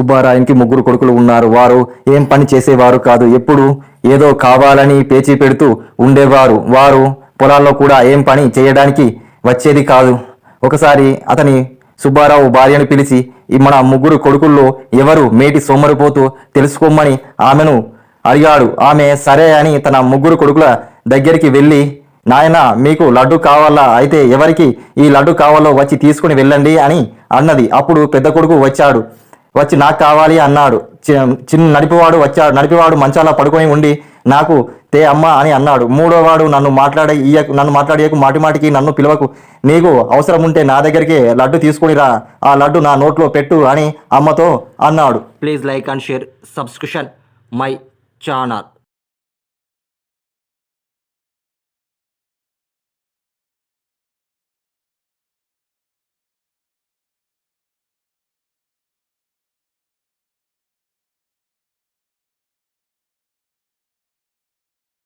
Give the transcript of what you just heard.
సుబ్బారాయునికి ముగ్గురు కొడుకులు ఉన్నారు. వారు ఏం పని చేసేవారు కాదు. ఎప్పుడు ఏదో కావాలని పేచీ పెడుతూ ఉండేవారు. వారు పొలాల్లో కూడా ఏం పని చేయడానికి వచ్చేది కాదు. ఒకసారి అతని సుబ్బారావు భార్యను పిలిచి మన ముగ్గురు కొడుకుల్లో ఎవరు మేటి సోమరిపోతూ తెలుసుకోమని ఆమెను అడిగాడు. ఆమె సరే అని తన ముగ్గురు కొడుకుల దగ్గరికి వెళ్ళి, నాయన మీకు లడ్డు కావాలా? అయితే ఎవరికి ఈ లడ్డు కావాలో వచ్చి తీసుకుని వెళ్ళండి అని అన్నది. అప్పుడు పెద్ద కొడుకు వచ్చి నాకు కావాలి అన్నాడు. చిన్న నడిపివాడు మంచాల పడుకొని ఉండి నాకు తే అమ్మ అని అన్నాడు. మూడోవాడు నన్ను మాట్లాడేయకు, మాటికి నన్ను పిలవకు, నీకు అవసరం ఉంటే నా దగ్గరికి లడ్డు తీసుకుని రా, ఆ లడ్డు నా నోట్లో పెట్టు అని అమ్మతో అన్నాడు. Please like and share, subscription my channel.